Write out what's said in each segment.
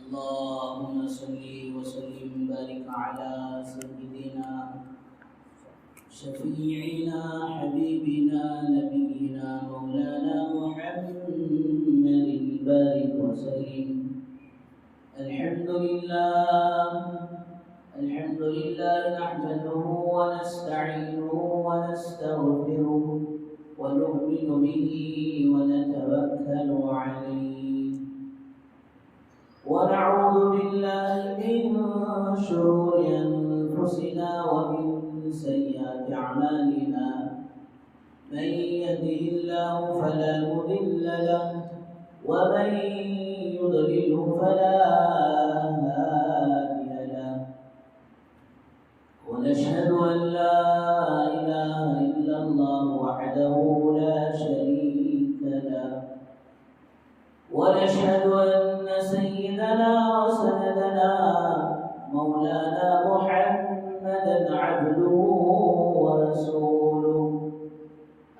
اللهم صل وسلم وبارك على سيدنا شفيعنا حبيبنا نبينا مولانا محمد بارك وسلم. الحمد لله نحمده ونستعينه ونستغفره ونؤمن به ونتوكل عليه ونعوذ بالله من شرور أنفسنا ومن سيئات أعمالنا. من يهده الله فلا مضل له ومن يضلله فلا هادي له، ونشهد أن لا إله إلا الله وحده لا شريك له، ونشهد أن سيدنا وسندنا مولانا محمدا عبده ورسوله.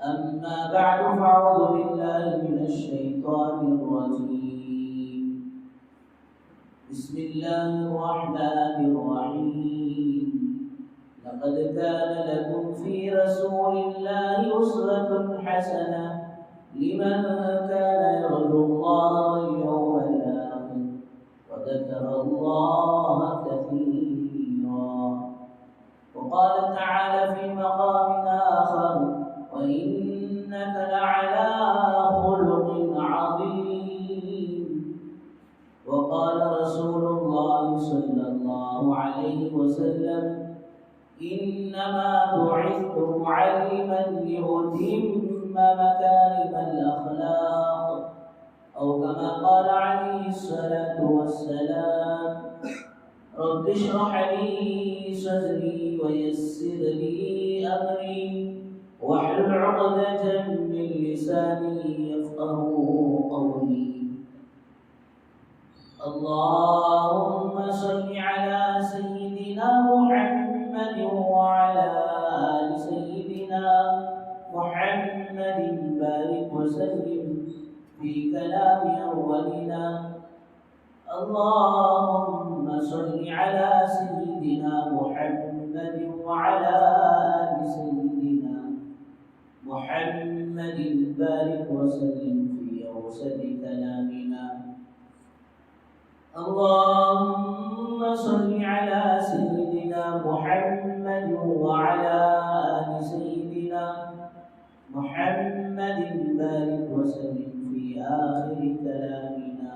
أما بعد فأعوذ بالله من الشيطان الرجيم. بسم الله الرحمن الرحيم. لقد كان لكم في رسول الله أسوة حسنة لمن كان يرجو الله واليوم الآخر وذكر الله كثيرا. وقال تعالى في مقام آخر: وإنك لعلى خلق عظيم. وقال رسول الله صلى الله عليه وسلم: إنما بعثت معلما لأتم مكارم الأخلاق، أو كما قال عليه الصلاة والسلام: رب اشرح لي صدري ويسر لي أمري واحلل عقدة من لساني يفقه قولي. اللهم صل على سيدنا محمد وعلى آل سيدنا محمد بارك وسلم في كلام أولنا. اللهم صل على سيدنا محمد وعلى آل سيدنا محمد بارك وسلم في أوسط كلامنا. اللهم صل على سيدنا محمد وعلى آل سيدنا محمد بارك وسلم في آخر كلامنا.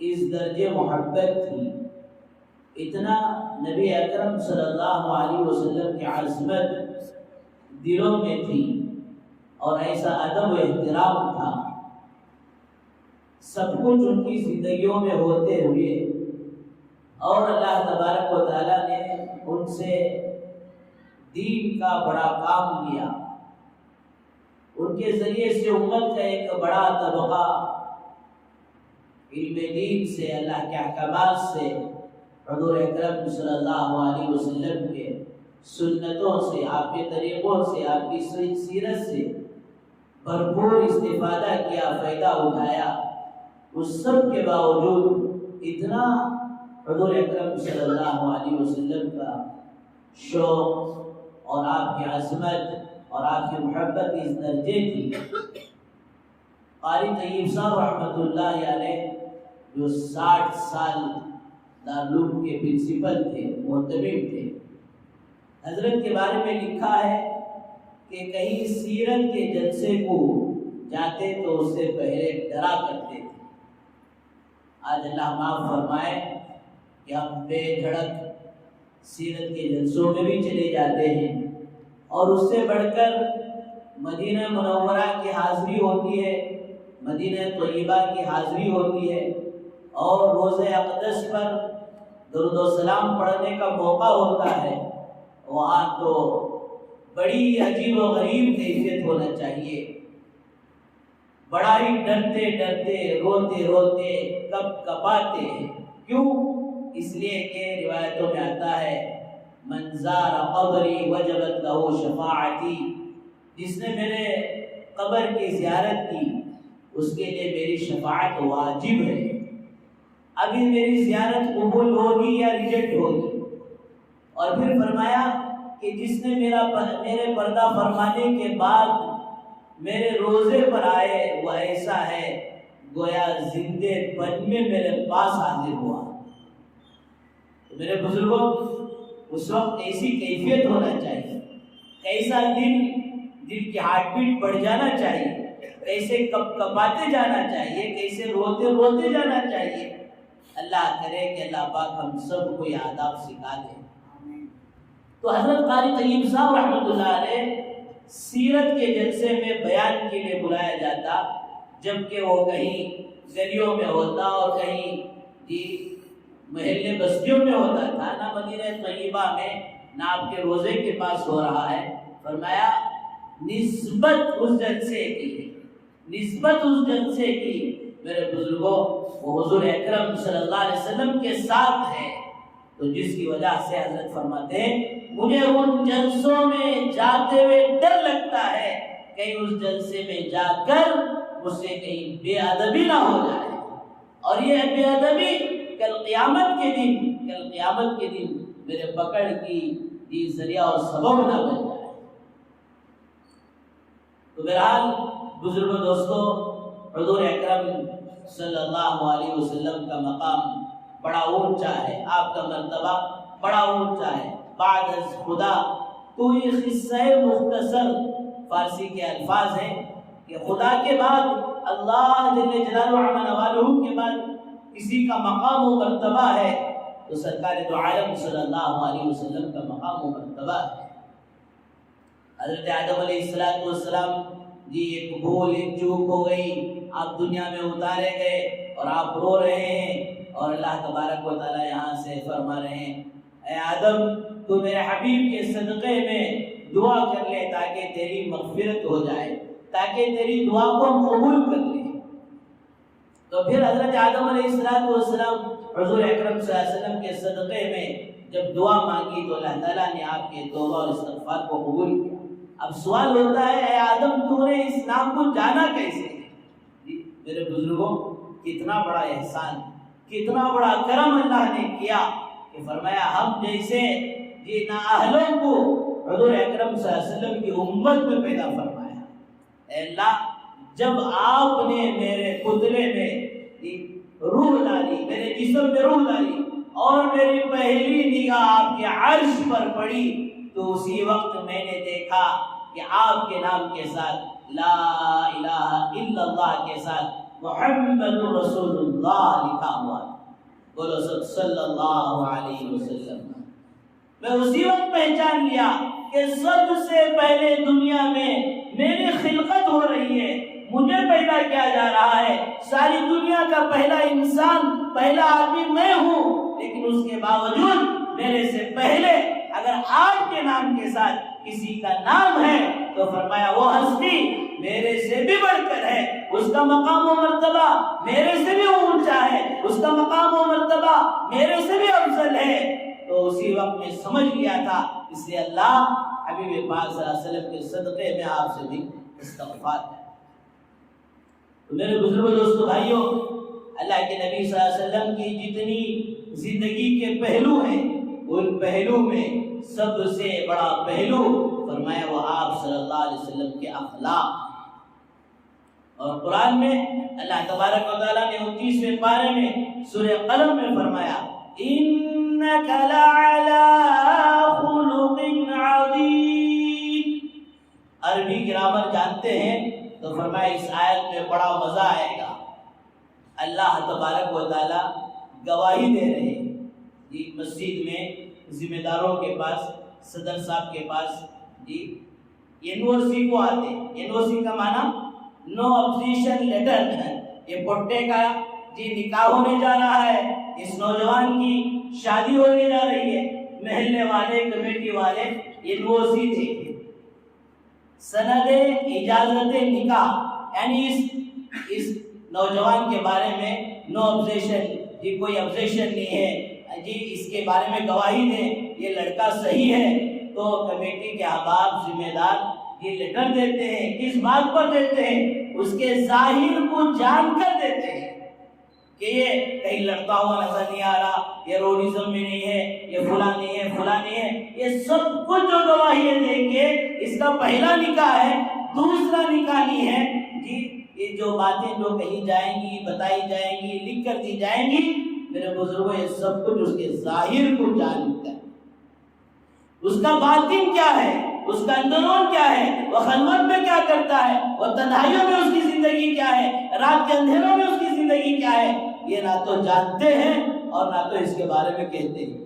اس درجے محبت تھی، اتنا نبی اکرم صلی اللہ علیہ وسلم کی عظمت دلوں میں تھی، اور ایسا ادب و احترام تھا، سب کچھ ان کی زندگیوں میں ہوتے ہوئے، اور اللہ تبارک و تعالیٰ نے ان سے دین کا بڑا کام لیا، ان کے ذریعے سے امت کا ایک بڑا طبقہ علم دین سے، اللہ کے احکامات سے، حضور اکرم صلی اللہ علیہ وسلم کے سنتوں سے، آپ کے طریقوں سے، آپ کی سیرت سے بھرپور استفادہ کیا، فائدہ اٹھایا۔ اس سب کے باوجود اتنا حضور اکرم صلی اللہ علیہ وسلم کا شوق اور آپ کی عظمت اور آپ کی محبت اس درجے تھی۔ قاری طیب صاحب رحمۃ اللہ علیہ جو 60 سال دارالعلوم کے پرنسپل تھے، محتمم تھے، حضرت کے بارے میں لکھا ہے کہ کہیں سیرت کے جلسے کو جاتے تو اس سے پہلے ڈرا کرتے تھے۔ آج اللہ معاف فرمائے کہ ہم بے دھڑک سیرت کے جلسوں میں بھی چلے جاتے ہیں، اور اس سے بڑھ کر مدینہ منورہ کی حاضری ہوتی ہے، مدینہ طیبہ کی حاضری ہوتی ہے، اور روزہ اقدس پر درود و سلام پڑھنے کا موقع ہوتا ہے، وہاں تو بڑی عجیب و غریب کیفیت ہونا چاہیے، بڑا ہی ڈرتے ڈرتے، روتے روتے، کب کپاتے ہیں۔ کیوں؟ اس لیے کہ روایتوں میں آتا ہے من زار قبری وجبت لہ شفاعتی، جس نے میرے قبر کی زیارت کی اس کے لیے میری شفاعت واجب ہے۔ ابھی میری زیارت قبول ہوگی یا ریجیکٹ ہوگی؟ اور پھر فرمایا کہ جس نے میرے پردہ فرمانے کے بعد میرے روزے پر آئے، وہ ایسا ہے گویا زندے بن میں میرے پاس حاضر ہوا۔ تو میرے بزرگوں، اس وقت ایسی کیفیت ہونا چاہیے، کیسا دل کی ہارٹ بیٹ بڑھ جانا چاہیے، کیسے کپ کپاتے جانا چاہیے، کیسے روتے روتے جانا چاہیے۔ اللہ کرے کہ اللہ پاک ہم سب کو یہ آداب سکھا دے۔ تو حضرت قاری طیب صاحب رحمۃ اللہ علیہ سیرت کے جلسے میں بیان کے لیے بلایا جاتا، جبکہ وہ کہیں گلیوں میں ہوتا اور کہیں محلے بستیوں میں ہوتا تھا، نہ مدینہ طیبہ میں، نہ آپ کے روزے کے پاس ہو رہا ہے۔ فرمایا نسبت اس جلسے کی میرے بزرگوں وہ حضور اکرم صلی اللہ علیہ وسلم کے ساتھ ہے، تو جس کی وجہ سے حضرت فرماتے ہیں مجھے ان جلسوں میں جاتے ہوئے ڈر لگتا ہے کہیں اس جلسے میں جا کر مجھ سے کہیں بے ادبی نہ ہو جائے، اور یہ بے ادبی کل قیامت کے دن میرے پکڑ کی ذریعہ اور سبب نہ بن جائے۔ تو بہرحال بزرگ دوستو، حضور اکرم صلی اللہ علیہ وسلم کا مقام بڑا اونچا ہے، آپ کا مرتبہ بڑا اونچا ہے۔ بعد از خدا، تو یہ قصہ مختصر فارسی کے الفاظ ہیں کہ خدا کے بعد، اللہ جل جلالہ عظم نوالہ کے بعد کسی کا مقام و مرتبہ ہے تو سرکار دو عالم صلی اللہ علیہ وسلم کا مقام و مرتبہ ہے۔ حضرت آدم علیہ السلام جی ایک بھول، ایک چوک ہو گئی، آپ دنیا میں اتارے گئے اور آپ رو رہے ہیں، اور اللہ تبارک و تعالی یہاں سے فرما رہے ہیں اے آدم تو میرے حبیب کے صدقے میں دعا کر لے تاکہ تیری مغفرت ہو جائے، تاکہ تیری دعا کو ہم قبول کر لیں۔ تو پھر حضرت آدم علیہ السلام حضور اکرم صلی اللہ علیہ وسلم کے صدقے میں جب دعا مانگی تو اللہ تعالیٰ نے آپ کے توبہ اور استغفار کو قبول کیا۔ اب سوال ہوتا ہے اے آدم تو نے اسلام کو جانا کیسے؟ میرے بزرگوں، کتنا بڑا احسان، کتنا بڑا کرم اللہ نے کیا کہ فرمایا ہم جیسے نااہلوں کو حضور اکرم صلی اللہ علیہ وسلم کی امت میں پیدا فرمایا۔ اے اللہ، جب آپ نے میرے پتلے میں روح ڈالی، میرے جسم میں روح ڈالی اور میری پہلی نگاہ آپ کے عرش پر پڑی تو اسی وقت میں نے دیکھا کہ آپ کے نام کے ساتھ لا الہ الا اللہ کے ساتھ محمد رسول اللہ لکھا ہوا بولو سب صلی اللہ علیہ وسلم۔ میں اسی وقت پہچان لیا کہ سب سے پہلے دنیا میں میری خلقت ہو رہی ہے، مجھے پیدا کیا جا رہا ہے، ساری دنیا کا پہلا انسان، پہلا آدمی میں ہوں، لیکن اس کے باوجود میرے سے پہلے اگر آپ کے نام کے ساتھ کسی کا نام ہے تو فرمایا وہ ہستی میرے سے بھی بڑھ کر ہے، اس کا مقام و مرتبہ میرے سے بھی اونچا ہے، اس کا مقام و مرتبہ میرے سے بھی افضل ہے۔ تو اسی وقت میں سمجھ لیا تھا، اس لیے اللہ حبیب پاک صلی اللہ علیہ وسلم کے صدقے میں آپ سے بھی استغفار ہے۔ تو میرے بزرگوں، دوستو، بھائیوں، اللہ کے نبی صلی اللہ علیہ وسلم کی جتنی زندگی کے پہلو ہیں، ان پہلو میں سب سے بڑا پہلو فرمایا وہ آپ صلی اللہ علیہ وسلم کے اخلاق۔ اور قرآن میں اللہ تبارک و تعالیٰ نے 29ویں پارے میں سورہ قلم میں فرمایا انک لعلی خلق عظیم۔ عربی گرامر جانتے ہیں تو فرمایا اس آیت میں بڑا مزہ آئے گا۔ اللہ تبارک و تعالیٰ گواہی دے رہے ہیں جی، مسجد میں ذمہ داروں کے پاس، صدر صاحب کے پاس جی NOC کو آتے ہیں۔ NOC کا معنی نو اپوزیشن لیٹر ہے۔ یہ پٹے کا جی نکاح ہونے جا رہا ہے، اس نوجوان کی شادی ہونے جا رہی ہے، محلے والے، کمیٹی والے NOC تھے، سند اجازت نکاح، یعنی اس نوجوان کے بارے میں نو آبزیشن، جی کوئی آبزیشن نہیں ہے جی، اس کے بارے میں گواہی دیں یہ لڑکا صحیح ہے۔ تو کمیٹی کے احباب، ذمہ دار یہ لیٹر دیتے ہیں، کس بات پر دیتے ہیں؟ اس کے ظاہر کو جان کر دیتے ہیں کہ یہ کہیں لڑتا ہوا نظر نہیں آ رہا، یہ روڈیزم میں نہیں ہے، یہ فلاں نہیں ہے، فلاں نہیں ہے، یہ سب کچھ جو گواہی دیں گے، اس کا پہلا نکاح ہے، دوسرا نکاح نہیں ہے جی۔ یہ جو باتیں جو کہی جائیں گی، بتائی جائیں گی، لکھ کر دی جائیں گی، میرے بزرگوں یہ سب کچھ اس کے ظاہر کو جان کر، اس کا باطن کیا ہے، اس کا اندرون کیا ہے، وہ خلوت میں کیا کرتا ہے، وہ تنہائیوں میں اس کی زندگی کیا ہے، رات کے اندھیروں میں اس کی زندگی کیا ہے، یہ نہ تو جانتے ہیں اور نہ تو اس کے بارے میں کہتے ہیں۔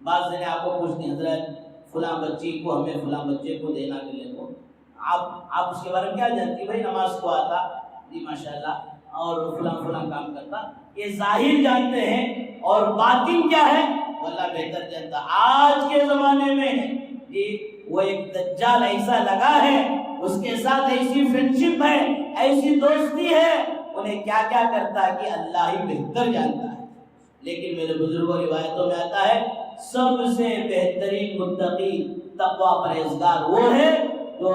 بعض دن آپ کو پوچھتے ہیں حضرت فلاں بچی کو ہمیں فلاں بچے کو دینا ملے کو، آپ اس کے بارے میں کیا جانتی؟ بھائی نماز کو آتا جی ماشاءاللہ، اور فلاں فلاں کام کرتا، یہ ظاہر جانتے ہیں، اور باطن کیا ہے اللہ بہتر جانتا۔ آج کے زمانے میں جی وہ ایک دجال ایسا لگا ہے، اس کے ساتھ ایسی فرینڈشپ ہے، ایسی دوستی ہے، انہیں کیا کیا کرتا ہے کہ اللہ ہی بہتر جانتا ہے۔ لیکن میرے بزرگوں روایتوں میں آتا ہے سب سے بہترین متقی تقویٰ پرہیزگار وہ ہے جو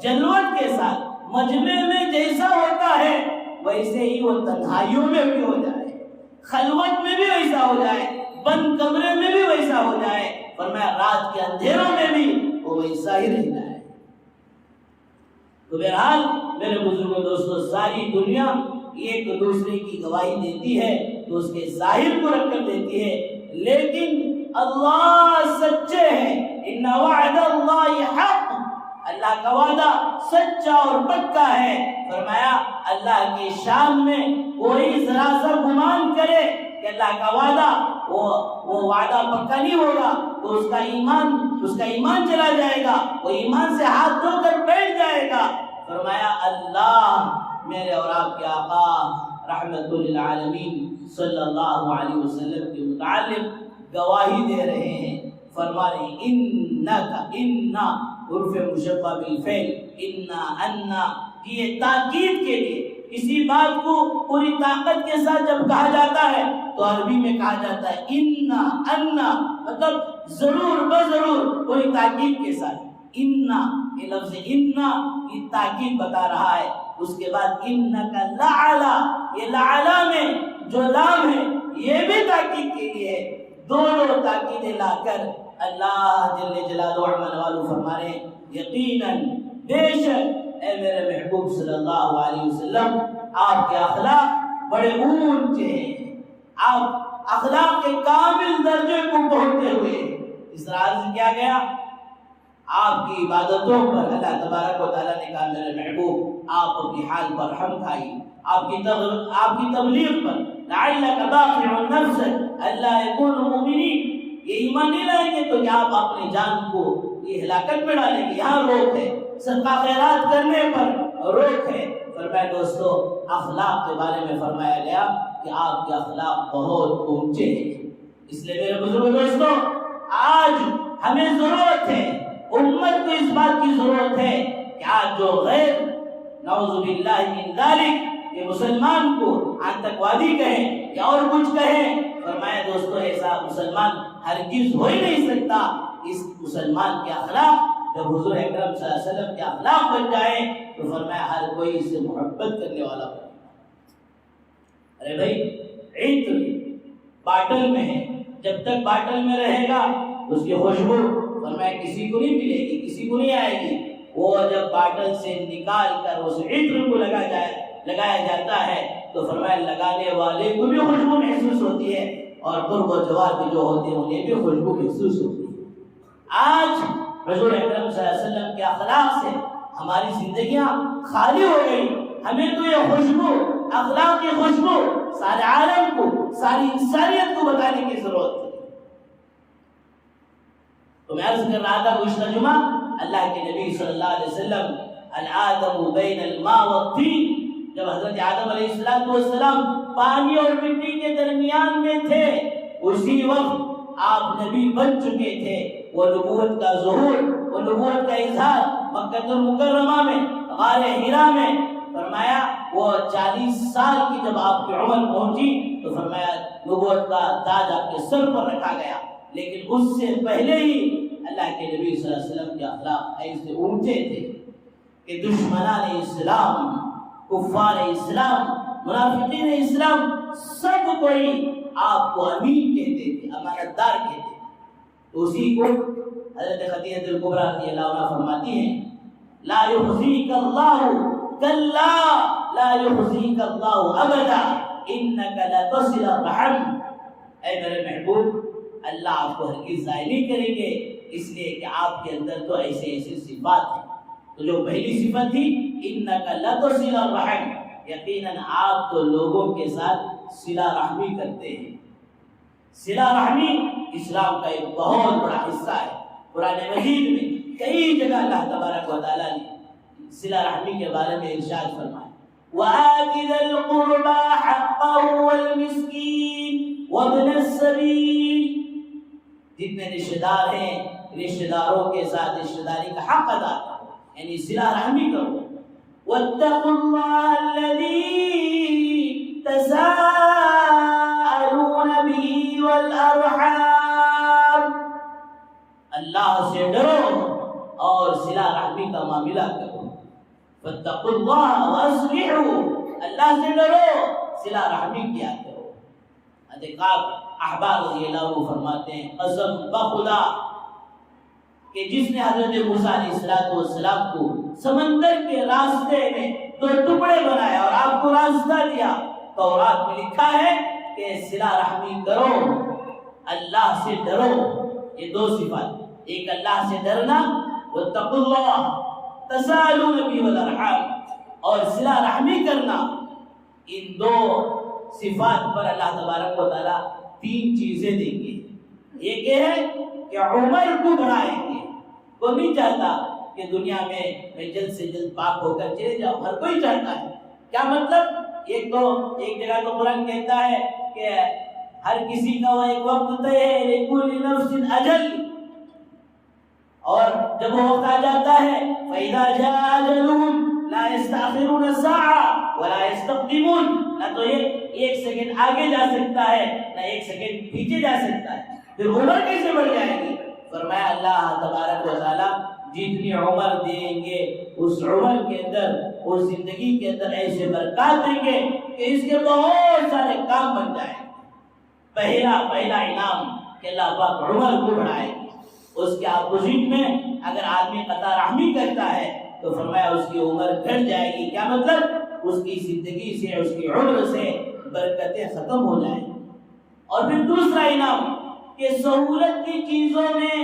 جلوت کے ساتھ مجمع میں جیسا ہوتا ہے ویسے ہی وہ تنہائیوں میں بھی ہو جائے، خلوت میں بھی ویسا ہو جائے، بند کمرے میں بھی ویسا ہو جائے، فرمایا رات کے اندھیروں میں بھی وہ ویسا ہی رہ جائے۔ تو بہرحال میرے بزرگوں، دوستوں، ساری دنیا ایک دوسرے کی گواہی دیتی ہے تو اس کے ظاہر کو رکھ کر دیتی ہے، لیکن اللہ سچے ہیں، ان وعد اللہ حق، اللہ کا وعدہ سچا اور پکا ہے۔ فرمایا اللہ کی شان میں کوئی ذرا سا گمان کرے کہ اللہ کا وعدہ وہ وعدہ پکا نہیں ہوگا تو اس کا ایمان چلا جائے گا، وہ ایمان سے ہاتھ دھو کر بیٹھ جائے گا۔ فرمایا اللہ میرے اور آپ کے آقا رحمت للعالمین صلی اللہ علیہ وسلم کے متعلق گواہی دے رہے ہیں، فرما رہے ہیں انا عرف مشبہ بالفعل، انا یہ تاکید کے لیے کسی بات کو پوری طاقت کے ساتھ جب کہا جاتا ہے تو عربی میں کہا جاتا ہے انا، مطلب ضرور بضرور، پوری تاکید کے ساتھ۔ انا، یہ لفظ انا یہ تاکید بتا رہا ہے۔ اس کے بعد انک لعلی، یہ لعلی میں جو لام ہے یہ بھی تاکید کے لیے ہے۔ دونوں تاکیدیں لا کر اللہ جل جلالہ عمل والو فرما رہے ہیں یقیناً بے شک اے میرے محبوب صلی اللہ علیہ وسلم آپ کے اخلاق بڑے اونچے ہیں، آپ اخلاق کے کامل درجے کو پہنچتے ہوئے اس طرح عرض کیا گیا آپ کی عبادتوں پر اللہ تبارک و تعالیٰ نے کہا میرے محبوب آپ اپنی حال پر رحم کھائیے، آپ کی تبلیغ پر لعلک باخع نفسک الا یکونوا مؤمنین، یہ ایمان نہیں لائیں گے تو کیا آپ اپنی جان کو یہ ہلاکت میں ڈالیں گے؟ یہاں روک ہے، صدقہ خیرات کرنے پر روک ہے۔ فرمایا دوستو اخلاق کے بارے میں فرمایا گیا کہ آپ کے اخلاق بہت اونچے ہیں۔ اس لیے میرے بزرگ دوستو آج ہمیں ضرورت ہے، امت کو اس بات کی ضرورت ہے کہ آج جو غیر نعوذ باللہ من ذالک یہ مسلمان کو آتنکوادی کہیں یا اور کچھ کہیں، فرمایا دوستو ایسا مسلمان ہرگز ہو ہی نہیں سکتا۔ اس مسلمان کے اخلاق جب حضور اکرم صلی اللہ علیہ وسلم کے اخلاق بن جائے تو فرمایا ہر کوئی اس سے محبت کرنے والا بنے۔ ارے بھائی عطر باٹل میں ہے، جب تک باٹل میں رہے گا اس کی خوشبو فرمایا کسی کو نہیں ملے گی، کسی کو نہیں آئے گی۔ وہ جب باٹل سے نکال کر اس عطر کو لگایا جاتا ہے تو فرمایا لگانے والے کو بھی خوشبو محسوس ہوتی ہے اور قرب و جوار بھی جو ہوتے ہیں انہیں بھی خوشبو محسوس ہوتی ہے۔ آج حضور اکرم صلی اللہ علیہ وسلم کے اخلاق سے ہماری زندگیاں خالی ہو گئی، ہمیں تو یہ خوشبو، اخلاق کی خوشبو سارے عالم کو، ساری انسانیت کو بتانے کی ضرورت ہے۔ تو میں عرض کر رہا تھا گزشتہ جمعہ اللہ کے نبی صلی اللہ علیہ وسلم الآدم بین الماء والطین، جب حضرت آدم علیہ السلام پانی اور مٹی کے درمیان میں تھے اسی وقت آپ نبی بن چکے تھے۔ وہ نبوت کا ظہور، وہ نبوت کا اظہار مکہ المکرمہ میں غار حرا میں فرمایا وہ 40 سال کی جب آپ کی عمر پہنچی تو فرمایا نبوت کا تاج آپ کے سر پر رکھا گیا، لیکن اس سے پہلے ہی اللہ کے نبی صلی اللہ علیہ وسلم کے اخلاق ایسے اونچے تھے کہ دشمنان اسلام، کفار اسلام، منافقین اسلام سب کوئی آپ کو امین کہتے تھے، امانت دار کہتے تھے۔ تو اسی کو حضرت خدیجہ الکبریٰ رضی اللہ عنہا فرماتی ہیں لا یخزیک اللہ کلا لا یخزیک اللہ ابدا انک لتصل الرحم، اے میرے محبوب اللہ آپ کو ہرگز ضائع نہیں کریں گے، اس لیے کہ آپ کے اندر تو ایسے ایسے صفات ہیں۔ تو جو پہلی صفت تھی انک لتصل الرحم، یقیناً آپ تو لوگوں کے ساتھ صلہ رحمی کرتے ہیں۔ صلہ رحمی اسلام کا ایک بہت بڑا حصہ ہے۔ قرآن مجید میں کئی جگہ اللہ تبارک و تعالیٰ نے صلہ رحمی کے بارے میں ارشاد فرمایا وَآتِ ذَا الْقُرْبَى حَقَّهُ وَالْمِسْكِينَ وَابْنَ السَّبِيلِ، جتنے رشتہ دار ہیں رشتہ داروں کے ساتھ رشتہ داری کا حق ادا کرو، یعنی صلہ رحمی کرو۔ وَاتَّقُوا اللَّهَ الَّذِي تَسَاءَلُونَ بِهِ وَالْأَرْحَامَ، اللہ سے ڈرو اور صلہ رحمی کا معاملہ کرو۔ فَاتَّقُوا اللَّهَ وَأَصْلِحُوا، اللہ سے ڈرو صلہ رحمی کیا کرو۔ احبار رضی اللہ عنہ فرماتے ہیں قسم بخدا کہ جس نے حضرت موسیٰ علیہ السلام کو سمندر کے راستے میں 2 ٹکڑے بنایا اور آپ کو راستہ دیا، تورات میں لکھا ہے کہ صلہ رحمی کرو، اللہ سے ڈرو۔ یہ 2 صفات، ایک اللہ سے ڈرنا واتقوا اللہ تساءلون به والارحام، اور صلہ رحمی کرنا۔ ان 2 صفات پر اللہ تبارک و تعالیٰ 3 چیزیں دیں گے۔ ایک یہ ہے کہ عمر کو بڑھائیں گے، وہ نہیں چاہتا کہ دنیا میں جلد سے جلد پاک ہو کر چلے جاؤ، ہر کوئی چاہتا ہے۔ کیا مطلب؟ ایک جگہ تو قرآن کہتا ہے کہ ہر کسی کا وہ ایک وقت طے ہے، لِكُلِّ نَفْسٍ أَجَلٌ، اور جب وہ وقت آ جاتا ہے فَإِذَا جَاءَ أَجَلُهُمْ لَا يَسْتَأْخِرُونَ سَاعَةً وَلَا يَسْتَقْدِمُونَ، نہ تو یہ 1 سیکنڈ آگے جا سکتا ہے نہ 1 سیکنڈ پیچھے جا سکتا ہے۔ پھر عمر کیسے بڑھ جائے گی؟ فرمایا اللہ تبارک و تعالیٰ جتنی عمر دیں گے اس عمر کے اندر، اس زندگی کے اندر ایسے برکات دیں گے کہ اس کے بہت سارے کام بن جائیں۔ پہلا انعام کہ اللہ پاک عمر کو بڑھائے گی۔ اس کے اپوزٹ میں اگر آدمی قطع رحمی کرتا ہے تو فرمایا اس کی عمر گھٹ جائے گی۔ کیا مطلب؟ اس کی زندگی سے، اس کی عمر سے برکتیں ختم ہو جائیں۔ اور پھر دوسرا انعام کہ سہولت کی چیزوں میں،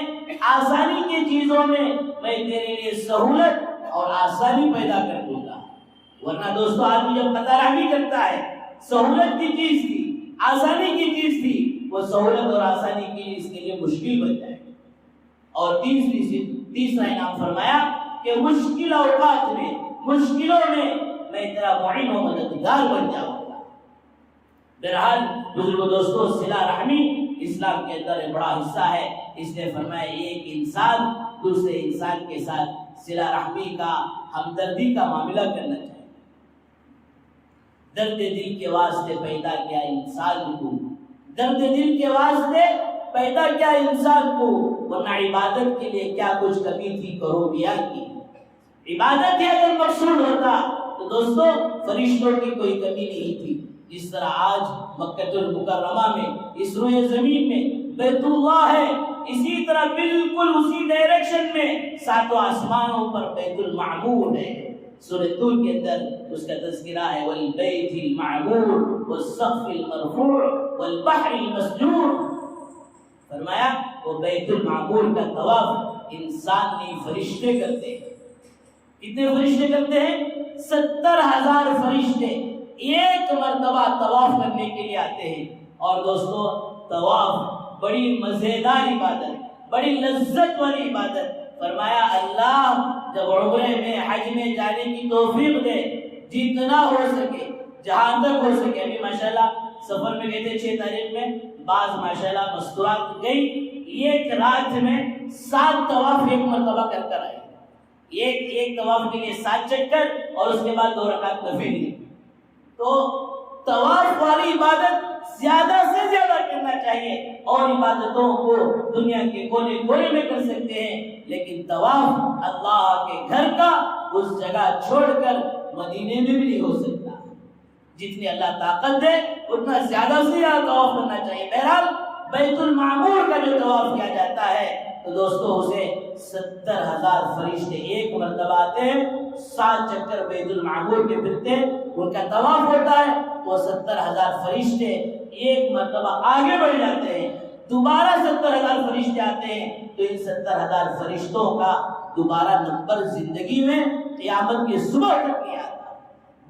آسانی کی چیزوں میں میں تیرے لیے سہولت اور آسانی پیدا کر دوں گا۔ ورنہ دوستو آدمی جب قطع رحمی کرتا ہے، سہولت کی چیز تھی، آسانی کی چیز تھی، وہ سہولت اور آسانی کی اس کے لیے مشکل بن جائے. اور تیسرا انعام فرمایا کہ مشکل اوقات میں، مشکلوں میں تیرا معین و مددگار بن جاؤں گا. بہرحال بزرگوں دوستوں، صلہ رحمی اسلام کے اندر ایک بڑا حصہ ہے. اس نے فرمایا ایک انسان دوسرے انسان کے ساتھ صلہ رحمی کا، ہمدردی کا معاملہ کرنا چاہیے. درد دل کے واسطے پیدا کیا انسان کو، درد دل کے واسطے پیدا کیا انسان کو، ورنہ عبادت کے لیے کیا کچھ کمی تھی کروبیا کی. عبادت ہی اگر مقصود ہوتا تو دوستو فرشتوں کی کوئی کمی نہیں تھی. جس طرح آج مکہ المکرمہ میں، اس روئے زمین میں بیت اللہ ہے، اسی طرح بالکل اسی ڈائریکشن میں ساتوں آسمانوں پر بیت المعمور ہے. سورہ طور کے اندر اس کا تذکرہ ہے، والبیت المعمور والسقف المرفوع والبحر المسجور. فرمایا وہ بیت المعمور کا طواف انسان نہیں فرشتے کرتے ہیں. کتنے فرشتے کرتے ہیں؟ 70,000 فرشتے ایک مرتبہ طواف کرنے کے لیے آتے ہیں. اور دوستو طواف بڑی مزیدار عبادت، بڑی لذت والی عبادت. فرمایا اللہ جب عمرے میں، حج میں جانے کی توفیق دے، جتنا ہو سکے، جہاں تک ہو سکے. ابھی ماشاءاللہ سفر میں گئے تھے 6 تاریخ میں، بعض ماشاءاللہ مستورات گئی، ایک رات میں 7 طواف ایک مرتبہ کر کر آئے. ایک طواف کے لیے 7 چکر اور اس کے بعد 2 رکعت نفلی. تو طواف والی عبادت زیادہ سے زیادہ کرنا چاہیے. اور عبادتوں کو دنیا کے کونے کونے میں کر سکتے ہیں، لیکن طواف اللہ کے گھر کا اس جگہ چھوڑ کر مدینے میں بھی نہیں ہو سکتا. جتنی اللہ طاقت دے اتنا زیادہ سے زیادہ طواف کرنا چاہیے. بہرحال بیت المعمور کا جو طواف کیا جاتا ہے تو دوستو اسے 70,000 فرشتے ایک مرتبہ آتے ہیں، 7 چکر بیت المعمور کے پھرتے ہیں، ان کا طواف ہوتا ہے. وہ 70,000 فرشتے ایک مرتبہ آگے بڑھ جاتے ہیں، دوبارہ 70,000 فرشتے آتے ہیں. تو ان 70,000 فرشتوں کا دوبارہ نمبر زندگی میں قیامت کی صبح تک نہیں آتا.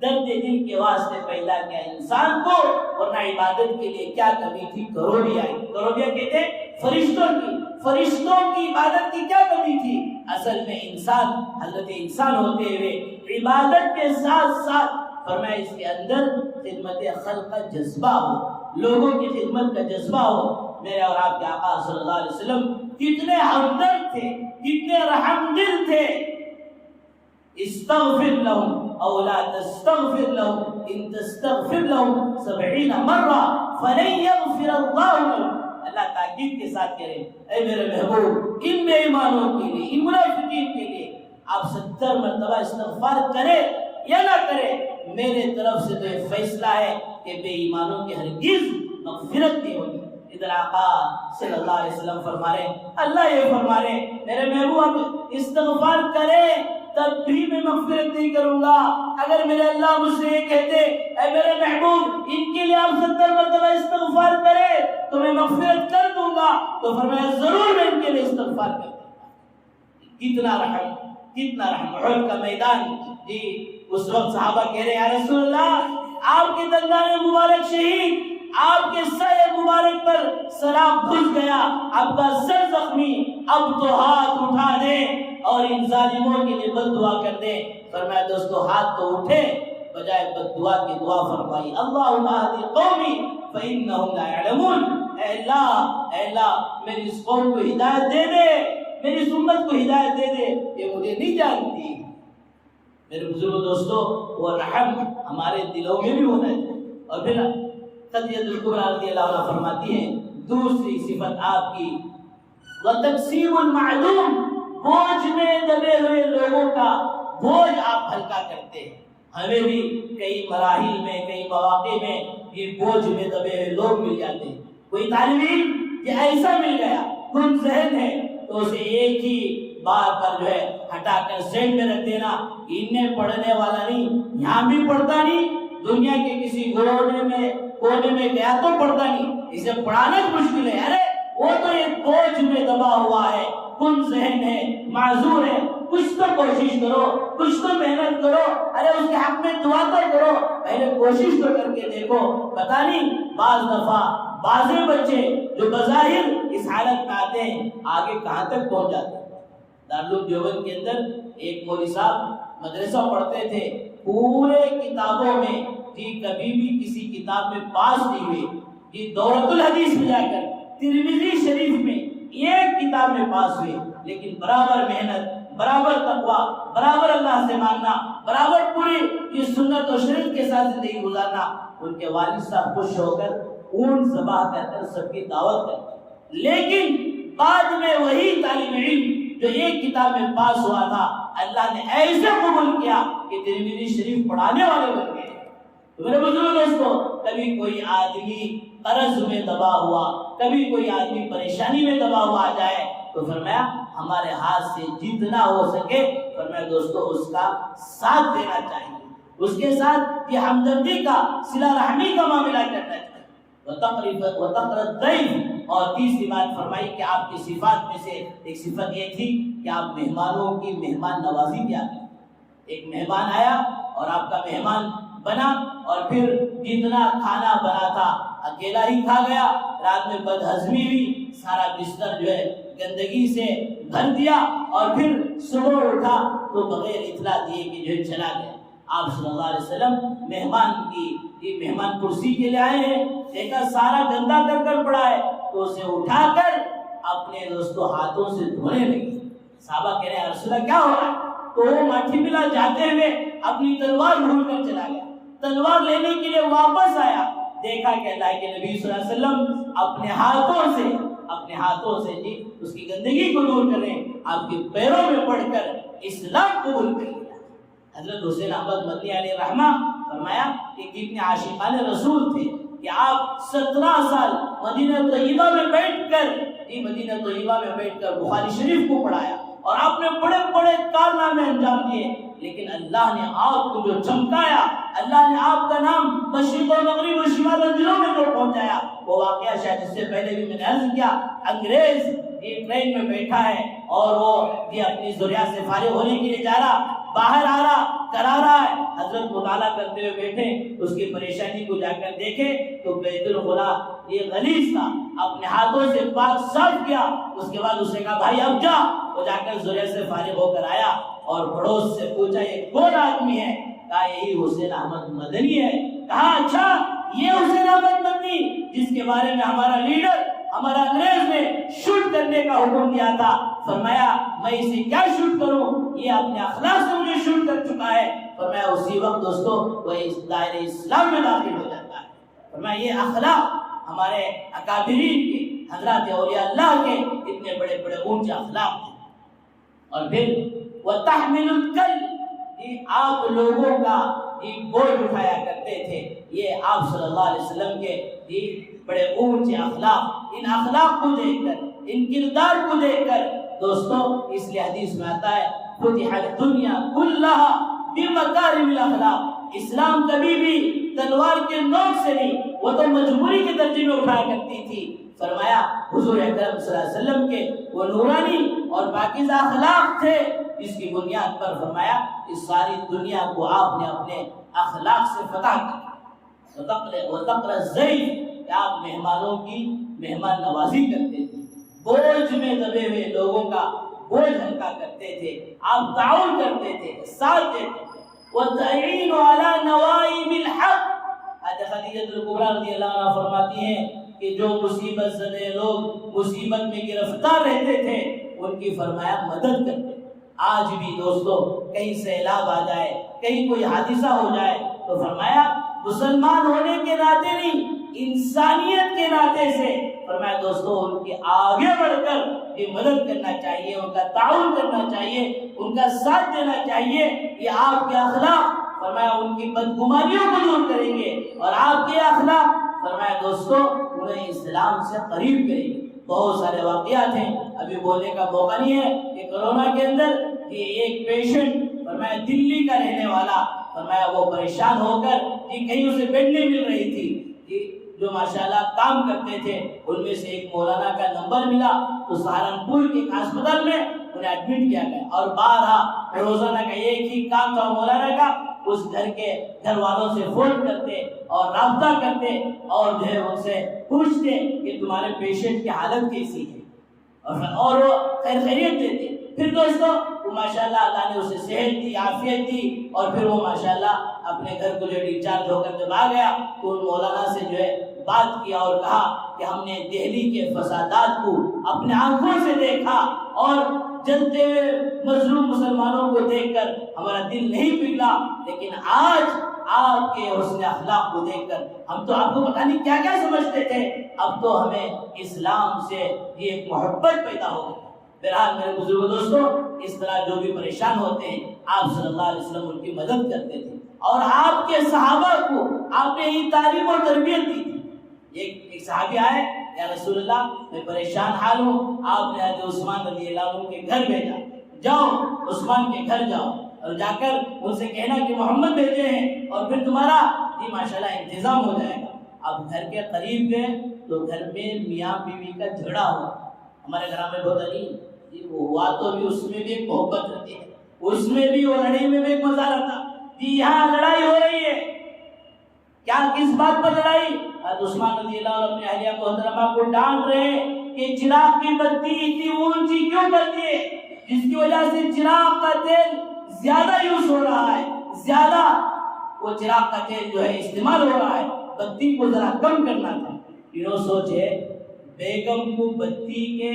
درد دل کے واسطے پیدا کیا انسان کو، ورنہ عبادت کے لیے کیا کمی تھی کروڑیا. کروڑیا کہتے ہیں فرشتوں کی، فرشتوں کی عبادت کی کیا کمی تھی. اصل میں انسان، حضرت انسان ہوتے ہوئے عبادت کے ساتھ ساتھ فرمایا اس کے اندر خدمت خلق کا جذبہ ہو، لوگوں کی خدمت کا جذبہ ہو. میرے اور آپ کے آقا صلی اللہ علیہ وسلم کتنے ہمدرد تھے، کتنے رحم دل تھے. استغفر لهم او لا تستغفر لهم ان تستغفر لهم 70 مرہ فلن يغفر اللہ لهم. اللہ تاکید کے ساتھ کہہ رہے اے میرے محبوب ان بے ایمانوں کے لیے، ان منافقین کے لیے آپ 70 مرتبہ استغفار کرے یا نہ کرے، میرے طرف سے تو یہ فیصلہ ہے کہ بے ایمانوں کی ہرگز مغفرت نہیں ہوگی. ادھر آقا صلی اللہ علیہ وسلم فرما رہے، اللہ یہ فرما رہے میرے محبوب آپ استغفار کرے تب بھی میں مغفرت نہیں کروں گا. اگر میرے اللہ مجھ سے یہ کہتے اے میرے محبوب ان کے لیے آپ 70 مرتبہ استغفار کرے تو میں مغفرت کر دوں گا، تو فرمایا ضرور میں ان کے لیے استغفار کر دوں گا. کتنا رحم، کتنا رحم. احد کا میدان، جی اس وقت صحابہ کہہ رہے یا رسول اللہ آپ کے دندان مبارک شہید، آپ کے سر مبارک پر سلام گھس گیا، آپ کا سر زخمی، اب تو ہاتھ اٹھا دیں اور ان ظالموں کے لیے بد دعا کر دیں. فرمایا دوستو ہاتھ تو اٹھے، بجائے بد دعا کی دعا فرمائی اللہم اہدی قومی فإنہم لا يعلمون. اے اللہ میری اس قوم کو ہدایت دے دے، میری اس امت کو ہدایت دے دے، یہ مجھے نہیں جانتی. میرے بزرگ دوستو وہ رحم ہمارے دلوں میں بھی ہونا چاہیے. اور پھر خدیجہ الکبریٰ رضی اللہ عنہ فرماتی ہیں دوسری صفت آپ کی وتقسیم المعلوم، بوجھ میں دبے ہوئے لوگوں کا بوجھ آپ ہلکا کرتے ہیں. ہمیں بھی کئی مراحل میں، کئی مواقع میں یہ بوجھ میں دبے ہوئے لوگ مل جاتے ہیں. کوئی طالب علم یہ ایسا مل گیا کن ذہن ہے تو اسے ایک ہی بار پر جو ہے ہٹا کر ذہن میں رکھ دینا، ان میں پڑھنے والا نہیں، یہاں بھی پڑھتا نہیں، دنیا کے کسی کونے میں گیا تو پڑھتا نہیں، اسے پڑھانا مشکل ہے. ارے وہ تو ایک بوجھ میں دبا ہوا ہے، کن ذہن ہے، معذور ہے. کچھ تو کوشش کرو، کچھ تو محنت کرو، ارے اس کے حق میں دعا تو کرو، پہلے کوشش تو کر کے دیکھو۔ پتہ نہیں بعض دفعہ بعض بچے جو بظاہر اس حالت میں آتے ہیں آگے کہاں تک پہنچ جاتے ہیں۔ دارالعلوم دیوبند کے اندر ایک مولوی صاحب مدرسہ پڑھتے تھے، پورے کتابوں میں کبھی بھی کسی کتاب میں پاس نہیں ہوئے، دورۃ الحدیث میں جا کر ترمذی شریف میں ایک کتاب میں پاس ہوئے، لیکن برابر محنت، برابر تقویٰ، برابر اللہ سے مانگنا، برابر پوری سنت و شریعت کے ساتھ زندگی گزارنا۔ ان کے والد صاحب خوش ہو کر اونٹ ذبح کر سب کی دعوت کرتے، لیکن بعد میں وہی طالب علم جو ایک کتاب میں پاس ہوا تھا اللہ نے ایسے قبول کیا کہ ترمذی شریف پڑھانے والے بن گئے۔ تو میرے بزرگ دوستو، کبھی کوئی آدمی قرض میں دبا ہوا، کبھی کوئی آدمی پریشانی میں دبا ہوا آ جائے تو فرمایا ہمارے ہاتھ سے جتنا ہو سکے فرمایا دوستو اس کا ساتھ دینا چاہیے، اس کے ساتھ یہ ہمدردی کا صلہ رحمی کا معاملہ کرنا چاہیے۔ وتقر الضیف، اور تیسری بات فرمائی کہ آپ کی صفات میں سے ایک صفت یہ تھی کہ آپ مہمانوں کی مہمان نوازی کیا کریں۔ ایک مہمان آیا اور آپ کا مہمان بنا اور پھر جتنا کھانا بنا تھا اکیلا ہی کھا گیا، رات میں بدہضمی ہوئی، سارا بستر جو ہے گندگی سے بھر دیا اور پھر صبح اٹھا تو بغیر اطلاع دیے کہ جو چلا گیا۔ آپ صلی اللہ علیہ وسلم مہمان کی مہمان کرسی کے لیے آئے ہیں، دیکھا سارا گندا کر پڑا ہے تو اسے اٹھا کر اپنے دوستوں ہاتھوں سے دھونے لگے۔ صحابہ کہہ رہے ہیں رسول اللہ کیا ہو رہا ہے؟ تو وہ مٹھی ملا جاتے ہوئے اپنی تلوار بھول کر چلا گیا، تلوار لینے کے لیے واپس آیا، دیکھا کہ اللہ کے نبی صلی اللہ علیہ وسلم اپنے ہاتھوں سے اس کی گندگی کو دور کریں، آپ کے پیروں میں پڑھ کر اسلام قبول کر لیا۔ حضرت حسین احمد مدنی علیہ رحمہ فرمایا کہ کتنے عاشقان رسول تھے کہ آپ 17 سال مدینہ طیبہ میں بیٹھ کر بخاری شریف کو پڑھایا اور آپ نے بڑے بڑے کارنامے انجام دیے، لیکن اللہ نے آپ کو جو چمکایا، اللہ نے آپ کا نام مشرق و مغرب و شمال و دلوں میں جو پہنچایا، وہ واقعہ شاید اس سے پہلے بھی میں نے عرض کیا، انگریز یہ ٹرین میں بیٹھا ہے اور وہ یہ اپنی ضروریات سے فارغ ہونے کے لیے جا رہا، باہر آ رہا، کرا رہا ہے، حضرت مطالعہ کرتے ہوئے بیٹھے، اس کی پریشانی کو جا کر دیکھے تو بیت الخلا یہ غلیظ تھا، اپنے ہاتھوں سے پاک صاف کیا، اس کے بعد اس نے کہا بھائی اب جا، وہ جا کر ضروریات سے فارغ ہو کر آیا اور پڑوس سے پوچھا یہ کون آدمی ہے؟ کہا یہی حسین احمد مدنی ہے۔ کہا اچھا یہ حسین احمد مدنی جس کے بارے میں ہمارا لیڈر، ہمارا انگریز نے شوٹ کرنے کا حکم دیا تھا، فرمایا میں اسے کیا شوٹ کروں، یہ اپنے اخلاق سے مجھے شوٹ کر چکا ہے۔ فرمایا اسی وقت دوستو وہ اس دائرے اسلام میں داخل ہو جاتا ہے۔ فرمایا یہ اخلاق ہمارے اکابرین کے، حضرات اولیاء اللہ کے اتنے بڑے بڑے اونچے اخلاق ہیں۔ اور پھر وَتَحْمِلُ الْكَلِّ، آپ لوگوں کا بوجھ اٹھایا کرتے تھے، یہ آپ صلی اللہ علیہ وسلم کے بڑے اونچے اخلاق، ان اخلاق کو دیکھ کر، ان کردار کو دیکھ کر دوستو اس لیے حدیث میں آتا ہے فتحت دنیا کلھا بمکارم الاخلاق، اسلام کبھی بھی تلوار کے نوک سے نہیں، وہ تو مجبوری کے درجے میں اٹھایا کرتی تھی۔ فرمایا حضور اکرم صلی اللہ علیہ وسلم کے وہ نورانی اور پاکیزہ اخلاق تھے جس کی بنیاد پر فرمایا اس ساری دنیا کو آپ نے اپنے اخلاق سے فتح کیا۔ وتقر الضیف، کہ آپ مہمانوں کی مہمان نوازی کرتے تھے، بوجھ میں دبے ہوئے لوگوں کا بوجھ ہلکا کرتے تھے، آپ تعاون کرتے تھے، ساتھ دیتے تھے۔ وتعین علی نوائب الحق، حضرت خدیجہ الکبریٰ رضی اللہ عنہ فرماتی ہیں کہ جو مصیبت زدہ لوگ مصیبت میں گرفتار رہتے تھے ان کی فرمایا مدد کرتے۔ آج بھی دوستو کہیں سیلاب آ جائے، کہیں کوئی حادثہ ہو جائے تو فرمایا مسلمان ہونے کے ناطے نہیں، انسانیت کے ناطے سے فرمایا دوستو ان کی آگے بڑھ کر یہ مدد کرنا چاہیے، ان کا تعاون کرنا چاہیے، ان کا ساتھ دینا چاہیے۔ یہ آپ کے اخلاق فرمایا ان کی بدگمانیوں کو دور کریں گے، اور آپ کے اخلاق فرمایا دوستو انہیں اسلام سے قریب کریں گے۔ بہت سارے واقعات ہیں، ابھی بولنے کا موقع نہیں ہے کہ کورونا کے اندر یہ ایک پیشنٹ فرمایا دلی کا رہنے والا فرمایا وہ پریشان ہو کر کہیں اسے بیڈ نہیں مل رہی تھی، جو ماشاءاللہ کام کرتے تھے ان میں سے ایک مولانا کا نمبر ملا تو سہارنپور کے ایک ہسپتال میں انہیں ایڈمٹ کیا گیا اور بارہا روزانہ کا ایک ہی کام تھا مولانا کا، اس گھر کے گھر والوں سے فون کرتے اور رابطہ کرتے اور جو ہے ان سے پوچھتے کہ تمہارے پیشنٹ کی حالت کیسی ہے اور وہ خیریت دیتے۔ پھر دوستو وہ ماشاءاللہ اللہ نے اسے صحت دی، عافیت دی، اور پھر وہ ماشاءاللہ اپنے گھر کو جو ڈسچارج ہو کر جب آ گیا تو ان مولانا سے جو ہے بات کیا اور کہا کہ ہم نے دہلی کے فسادات کو اپنے آنکھوں سے دیکھا اور جلتے مظلوم مسلمانوں کو دیکھ کر ہمارا دل نہیں پگھلا، لیکن آج آپ کے حسن اخلاق کو دیکھ کر ہم تو آپ کو پتہ نہیں کیا کیا سمجھتے تھے، اب تو ہمیں اسلام سے یہ ایک محبت پیدا ہو گئی۔ بہرحال میرے بزرگ دوستو، اس طرح جو بھی پریشان ہوتے ہیں آپ صلی اللہ علیہ وسلم ان کی مدد کرتے تھے، اور آپ کے صحابہ کو آپ نے یہ تعلیم اور تربیت دی تھی۔ ایک صحابی آئے، یا رسول اللہ میں پریشان حال ہوں، آپ نے حضرت عثمان رضی اللہ عنہ کے گھر بھیجا، جاؤ عثمان کے گھر جاؤ اور جا کر ان سے کہنا کہ محمد بھیجے ہیں، اور پھر تمہارا یہ ماشاءاللہ انتظام ہو جائے گا۔ اب گھر کے قریب گئے تو گھر میں میاں بیوی کا جھگڑا ہوا۔ ہمارے گھر میں بہت علی وہ ہوا تو بھی اس میں بھی ایک محبت رہتی ہے، اس میں بھی وہ لڑائی میں بھی ایک مزہ رہتا کہ یہاں لڑائی ہو رہی ہے، کیا کس بات پر لڑائی؟ حضرت عثمان رضی اللہ عنہ اپنے اہلیہ محترمہ کو ڈانٹ رہے کہ چراغ کی بتی اتنی اونچی کیوں کرتی ہے، جس کی وجہ سے چراغ کا تیل زیادہ یوز ہو رہا ہے، زیادہ وہ چراغ کا تیل جو ہے استعمال ہو رہا ہے، بتی کو ذرا کم کرنا تھا۔ انہوں سوچے بیگم کو بتی کے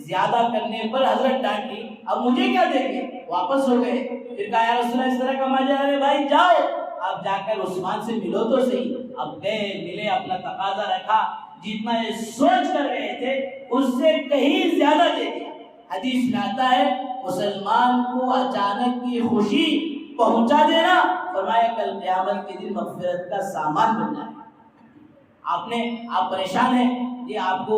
زیادہ کرنے پر حضرت ڈانٹی، اب مجھے کیا دیں گے؟ واپس ہو گئے۔ پھر کہا یا رسول اللہ اس طرح کا ماجرا ہے، بھائی جاؤ اب جا کر عثمان سے ملو تو صحیح۔ اب گئے، ملے، اپنا تقاضا رکھا، جتنا یہ سوچ کر رہے تھے اس سے کہیں زیادہ دے دیا۔ حدیث میں آتا ہے مسلمان کو اچانک کی خوشی پہنچا دینا، فرمایا کل قیامت کے دن مغفرت کا سامان بننا ہے۔ آپ پریشان ہیں، یہ آپ کو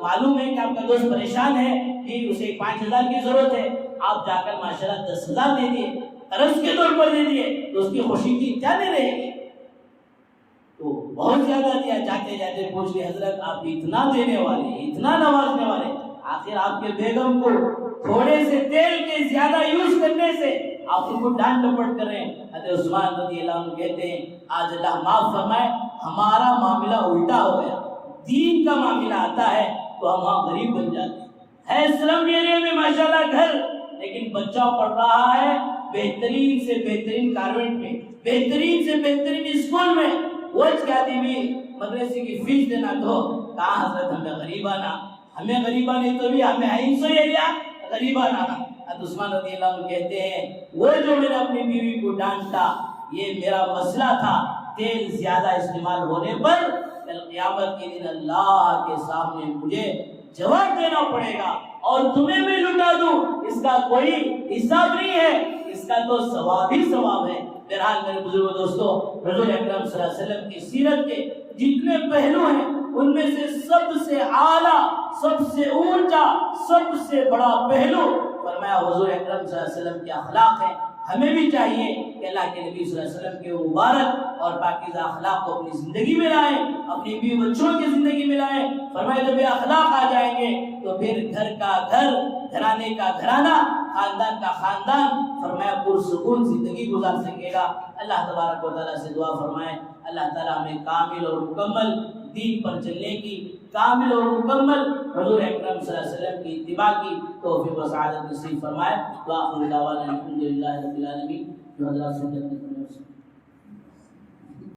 معلوم ہے کہ آپ کا دوست پریشان ہے، یہ اسے 5000 کی ضرورت ہے، آپ جا کر ماشاءاللہ 10,000 دے دیے، قرض کے طور پر دے دیے تو اس کی خوشی کی کیا نہیں رہے گی؟ تو بہت زیادہ دیا، جاتے جاتے پوچھ لے حضرت آپ اتنا دینے والے، اتنا نوازنے والے، آخر آپ کے بیگم کو تھوڑے سے تیل کے زیادہ یوز کرنے سے آپ ان کو ڈانٹ ڈپٹ کر رہے ہیں۔ حضرت عثمان رضی اللہ عنہ کہتے ہیں آج اللہ معاف فرمائے، ہمارا معاملہ الٹا ہو گیا، دین کا معاملہ آتا ہے تو ہم وہاں غریب بن جاتے ہیں۔ ہے سلم ایریا میں ماشاءاللہ گھر، لیکن بچہ پڑھ رہا ہے بہترین سے بہترین کانوینٹ میں، بہترین سے بہترین اسکول میں، وہ چاہتی بھی مدرسے کی فیس دینا تو کہاں حضرت ہمیں غریبانہ تو بھی ہمیں سو ایریا غریبانہ۔ حضرت عثمان رضی اللہ عنہ کہتے ہیں وہ جو میں نے اپنی بیوی کو ڈانٹا یہ میرا مسئلہ تھا، تیل زیادہ استعمال ہونے پر کل قیامت کے دن اللہ کے سامنے مجھے جواب دینا پڑے گا اور تمہیں میں لٹا دوں، اس کا کوئی حساب نہیں ہے، اس کا تو ثواب ہی ثواب ہے۔ بہرحال میرے بزرگ دوستو، رسول اکرم صلی اللہ علیہ وسلم کی سیرت کے جتنے پہلو ہیں ان میں سے سب سے اعلیٰ، سب سے اونچا، سب سے بڑا پہلو فرمایا حضور اکرم صلی اللہ علیہ وسلم کے اخلاق ہے۔ ہمیں بھی چاہیے کہ اللہ کے نبی صلی اللہ علیہ وسلم کے مبارک اور پاکیزہ اخلاق کو اپنی زندگی میں لائیں، اپنی بیوی بچوں کی زندگی میں لائیں۔ فرمایا جب یہ اخلاق آ جائیں گے تو پھر گھر کا گھر، گھرانے کا گھرانہ، خاندان کا خاندان فرمایا پرسکون زندگی گزار سکے گا۔ اللہ تبارک و تعالیٰ سے دعا فرمائیں اللہ تعالیٰ ہمیں کامل اور مکمل دین پر چلنے کی، کامل اور مکمل حضور اکرم صلی اللہ علیہ وسلم کی اتباع کی توفیق و سعادت نصیب فرمائے۔ وآخر دعوانا الحمدللہ رب العالمین۔ جو حضرات سنت